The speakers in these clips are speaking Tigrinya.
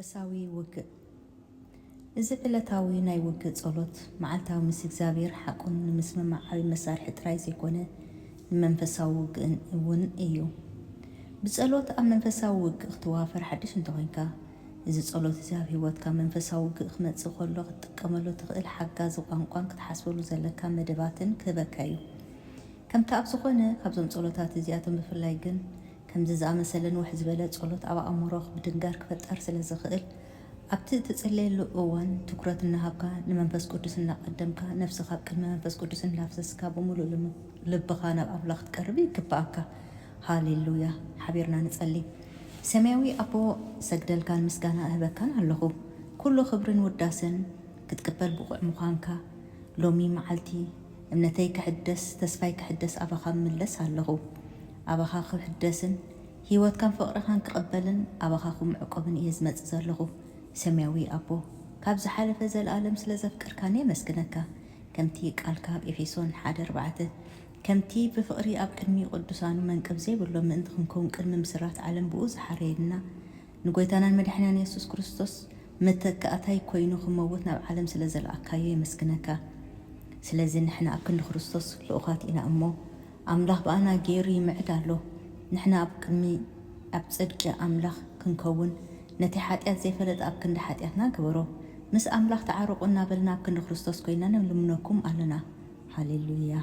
መንፈሳዊ ውግእ እዚ ዕለታዊ ናይ ውግእ ጸሎት መዓልታዊ ምስ እግዚአብሔር ሓቁን ንምስምማዕ መሳርሒ ጥራይ ዘይኮነ ንመንፈሳዊ ውግእን እውን እዩ። ብጸሎት ኣብ መንፈሳዊ ውግእ ክትዋፈር ሓድሽ እንተኮይንካ እዚ ጸሎት እዚ ኣብ ሂወትካ መንፈሳዊ ውግእ ክመጽእ ከሎ ክትጥቀመሉ ትኽእል ሓጋዚ ቋንቋን ክትሓስበሉ ዘለካ መደባትን ክህበካ እዩ። ከምቲ ኣብ ዝኾነ ካብዞም ጸሎታት እዚኣቶም ብፍላይ ግን ከምዚ ዝኣመሰለን ውሕ ዝበለ ጸሎት ኣብ ኣእምሮኽ ብድንጋር ክፈጠር ስለ ዝኽእል ኣብቲ እትጽልየሉ እዋን ትኩረት እናሃብካ ንመንፈስ ቅዱስ እናቐደምካ ነፍስኻ ኣብ ቅድሚ መንፈስ ቅዱስ እናፍሰስካ ብምሉእ ልብኻ ናብ ኣምላኽ ክትቀርብ ይግባእካ። ሃሌሉያ። ሓቢርና ንጸልይ። ሰማያዊ ኣቦ ሰግደልካን ምስጋና እህበካን ኣለኹ። ኩሉ ክብርን ውዳሰን ክትቅበል ብቑዕ ምዃንካ ሎሚ መዓልቲ እምነተይ ክሕደስ ተስፋይ ክሕደስ ኣባኻ ምለስ ኣለኹ። ኣባኻ ክሕደስን ሂወትካን ፍቕርኻን ክቕበልን ኣባኻ ክምዕቆብን እየ ዝመጽእ ዘለኹ። ሰማያዊ ኣቦ ካብ ዝሓለፈ ዘለኣለም ስለ ዘፍቅርካኒ የመስግነካ። ከምቲ ቃልካ ኣብ ኤፌሶን 1:4 ከምቲ ብፍቕሪ ኣብ ቅድሚ ቅዱሳኑ መንቅብ ዘይብሎ ምእንቲ ክንከውን ቅድሚ ምስራት ዓለም ብኡ ዝሓረየና ንጎይታናን መድሓኒና ኢየሱስ ክርስቶስ መተካእታይ ኮይኑ ክመውት ናብ ዓለም ስለ ዘለኣካዮ የመስግነካ። ስለዚ ንሕና ኣብ ክንዲ ክርስቶስ ልኡኻት ኢና እሞ ኣምላኽ በኣና ገይሩ ይምዕድ ኣሎ። ንሕና ኣብ ቅድሚ ኣብ ጽድቂ ኣምላኽ ክንከውን ነቲ ሓጢኣት ዘይፈለጥ ኣብ ክንዲ ሓጢኣትና ግበሮ ምስ ኣምላኽ ተዓርቁ እናበልና ኣብ ክንዲ ክርስቶስ ኮይና ነልምነኩም ኣለና። ሃሌሉያ።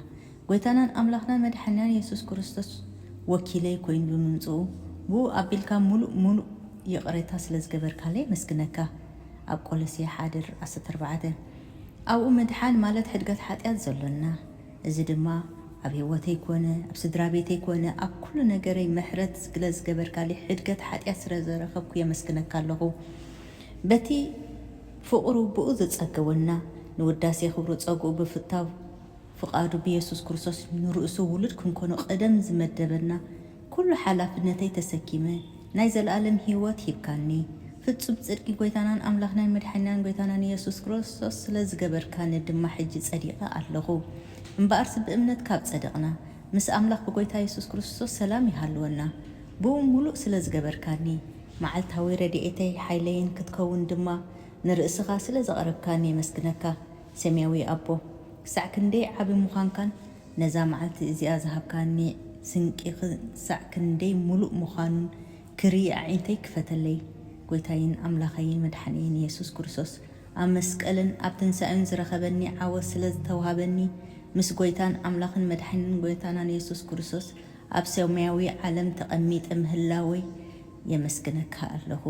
ጎይታናን ኣምላኽናን መድሓኒናን ኢየሱስ ክርስቶስ ወኪለይ ኮይኑ ብምምጽኡ ብኡ ኣቢልካ ሙሉእ ይቕሬታ ስለ ዝገበርካለይ መስግነካ። ኣብ ቆሎስየ 1:14 ኣብኡ ምድሓን ማለት ሕድገት ሓጢኣት ዘሎና እዚ ድማ ኣብ ሂወተይ ኮነ ኣብ ስድራ ቤተይ ኮነ ኣብ ኩሉ ነገረይ ምሕረት ስለ ዝገበርካለይ ሕድገት ሓጢኣት ስለ ዘረኸብኩ የመስግነካ ኣለኹ። በቲ ፍቕሩ ብኡ ዘጸገወና ንውዳሴ ክብሩ ጸጉኡ ብፍታው ፍቓዱ ብኢየሱስ ክርስቶስ ንርእሱ ውሉድ ክንኮኑ ቀደም ዝመደበና ኩሉ ሓላፍነተይ ተሰኪመ ናይ ዘለኣለም ሂወት ሂብካኒ ፍጹም ጽድቂ ጎይታናን ኣምላኽናን መድሓኒናን ጎይታናን ኢየሱስ ክርስቶስ ስለ ዝገበርካኒ ድማ ሕጂ ጸዲቐ ኣለኹ። እምበኣርሲ ብእምነት ካብ ጸደቕና ምስ ኣምላኽ ብጎይታ ኢየሱስ ክርስቶስ ሰላም ይሃልወና። ብኡ ሙሉእ ስለ ዝገበርካኒ መዓልታዊ ረድኤተይ ሓይለይን ክትከውን ድማ ንርእስኻ ስለ ዘቐረብካኒ የመስግነካ። ሰማያዊ ኣቦ ክሳዕ ክንደይ ዓብ ምዃንካን ነዛ መዓልቲ እዚኣ ዝሃብካኒ ስንቂ ክሳዕ ክንደይ ሙሉእ ምዃኑን ክርኢ ኣዒንተይ ክፈተለይ። ጎይታይን ኣምላኸይን መድሓኒይን ኢየሱስ ክርስቶስ ኣብ መስቀልን ኣብ ትንሳኤን ዝረኸበኒ ዓወት ስለ ዝተዋሃበኒ ምስ ጎይታን ኣምላኽን መድሓኒን ጎይታናን ኢየሱስ ክርስቶስ ኣብ ሰማያዊ ዓለም ተቐሚጠ ምህላወይ የመስግነካ ኣለኹ።